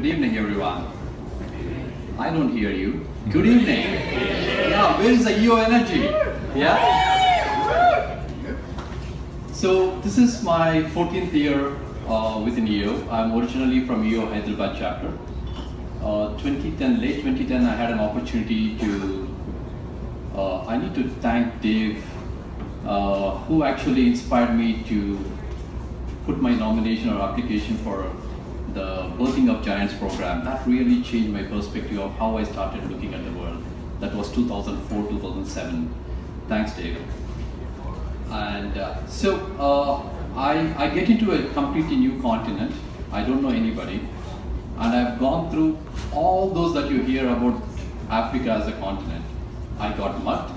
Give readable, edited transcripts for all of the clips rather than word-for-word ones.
Good evening, everyone. I don't hear you. Good evening. Yeah, where is the EO energy? Yeah? So, this is my 14th year within EO. I'm originally from EO Hyderabad chapter. 2010, late 2010, I had an opportunity to, I need to thank Dave, who actually inspired me to put my nomination or application for the Birthing of Giants program. That really changed my perspective of how I started looking at the world. That was 2004, 2007. Thanks, Dave. And I get into a completely new continent. I don't know anybody. And I've gone through all those that you hear about Africa as a continent. I got mugged.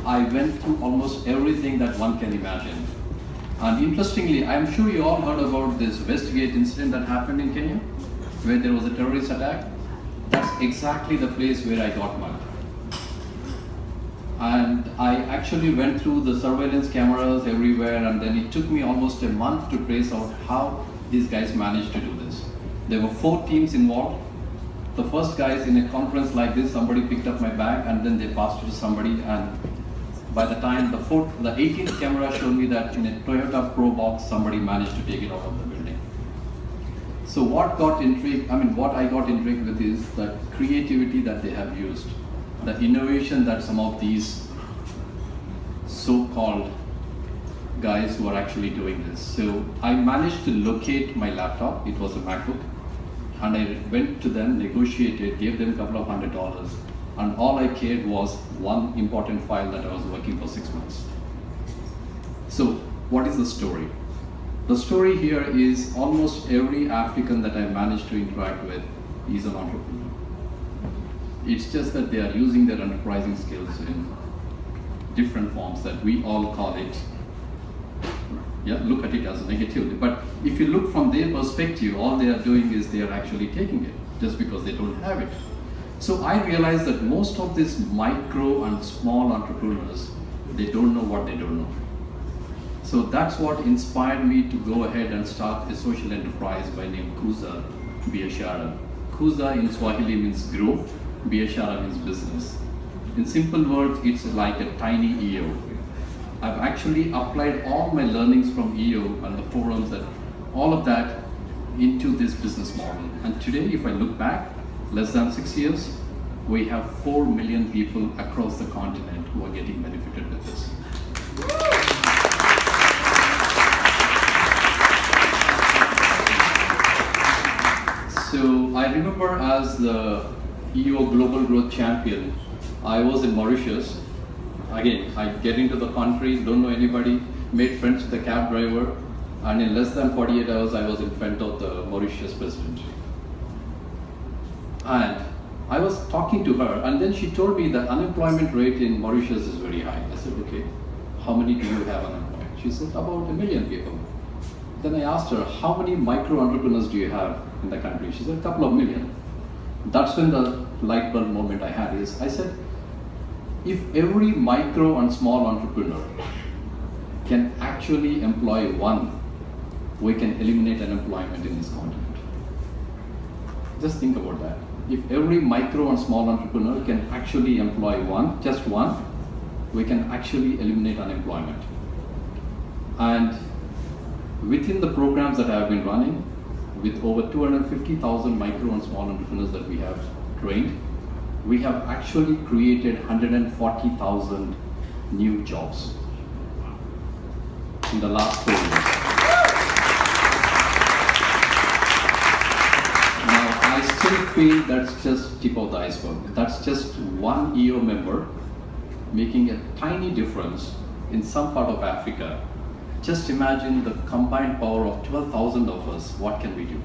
I went through almost everything that one can imagine. And interestingly, I'm sure you all heard about this Westgate incident that happened in Kenya, where there was a terrorist attack. That's exactly the place where I got mugged. And I actually went through the surveillance cameras everywhere, and then it took me almost a month to trace out how these guys managed to do this. There were 4 teams involved. The first guys in a conference like this, somebody picked up my bag and then they passed it to somebody, and by the time the 18th camera showed me that in a Toyota Pro box, somebody managed to take it out of the building. So what I got intrigued with is the creativity that they have used, the innovation that some of these so-called guys who are actually doing this. So I managed to locate my laptop. It was a MacBook. And I went to them, negotiated, gave them a couple of $100. And all I cared was one important file that I was working for 6 months. So what is the story? The story here is almost every African that I managed to interact with is an entrepreneur. It's just that they are using their enterprising skills in different forms that we all call it, look at it as a negativity. But if you look from their perspective, all they are doing is they are actually taking it just because they don't have it. So I realized that most of these micro and small entrepreneurs, they don't know what they don't know. So that's what inspired me to go ahead and start a social enterprise by name Kuza Biashara. Kuza in Swahili means grow, Biashara means business. In simple words, it's like a tiny EO. I've actually applied all my learnings from EO and the forums and all of that into this business model. And today, if I look back, less than 6 years, we have 4 million people across the continent who are getting benefited with this. So I remember as the EO Global Growth Champion, I was in Mauritius. Again, I get into the country, don't know anybody, made friends with the cab driver, and in less than 48 hours, I was in front of the Mauritius president. And I was talking to her, and then she told me the unemployment rate in Mauritius is very high. I said, okay, how many do you have unemployed? She said, about 1 million people. Then I asked her, how many micro entrepreneurs do you have in the country? She said, a couple of million. That's when the light bulb moment I had is, I said, if every micro and small entrepreneur can actually employ one, we can eliminate unemployment in this continent. Just think about that. If every micro and small entrepreneur can actually employ one, just one, we can actually eliminate unemployment. And within the programs that I have been running, with over 250,000 micro and small entrepreneurs that we have trained, we have actually created 140,000 new jobs in the last 4 years. Now, I still feel that's just tip of the iceberg. That's just one EO member making a tiny difference in some part of Africa. Just imagine the combined power of 12,000 of us. What can we do?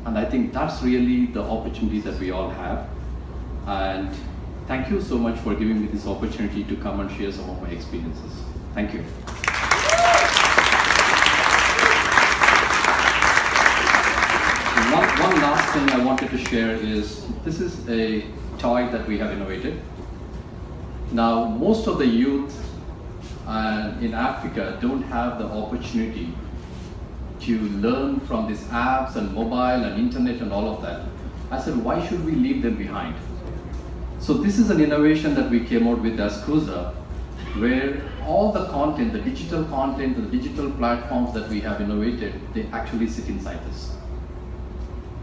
And I think that's really the opportunity that we all have. And thank you so much for giving me this opportunity to come and share some of my experiences. Thank you. One last thing I wanted to share is, this is a toy that we have innovated. Now, most of the youth in Africa don't have the opportunity to learn from these apps and mobile and internet and all of that. I said, why should we leave them behind? So this is an innovation that we came out with as Cruiser, where all the content, the digital content, the digital platforms that we have innovated, they actually sit inside this.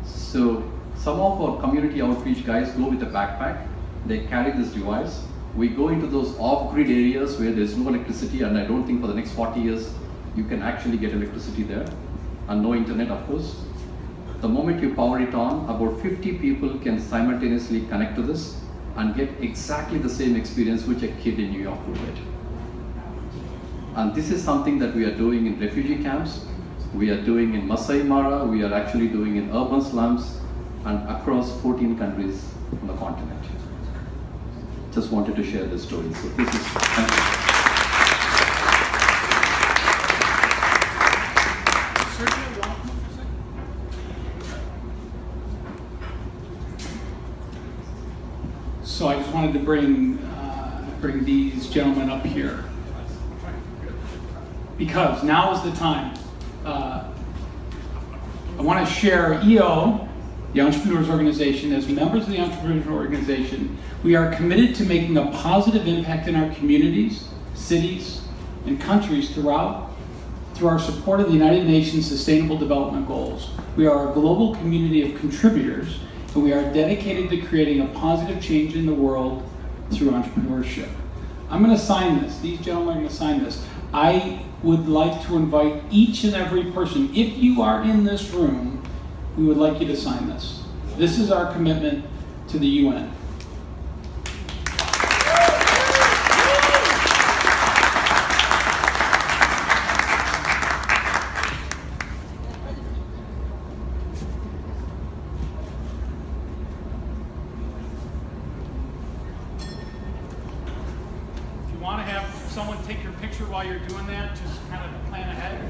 So some of our community outreach guys go with a backpack, they carry this device. We go into those off-grid areas where there's no electricity, and I don't think for the next 40 years you can actually get electricity there, and no internet, of course. The moment you power it on, about 50 people can simultaneously connect to this and get exactly the same experience which a kid in New York would get. And this is something that we are doing in refugee camps, we are doing in Masai Mara, we are actually doing in urban slums, and across 14 countries on the continent. Just wanted to share this story. So this is, thank you. So I just wanted to bring these gentlemen up here, because now is the time. I want to share EO, the Entrepreneurs Organization. As members of the Entrepreneurs Organization, we are committed to making a positive impact in our communities, cities, and countries through our support of the United Nations Sustainable Development Goals. We are a global community of contributors, and we are dedicated to creating a positive change in the world through entrepreneurship. I'm going to sign this. These gentlemen are going to sign this. I would like to invite each and every person, if you are in this room, we would like you to sign this. This is our commitment to the UN. Want to have someone take your picture while you're doing that, just kind of plan ahead.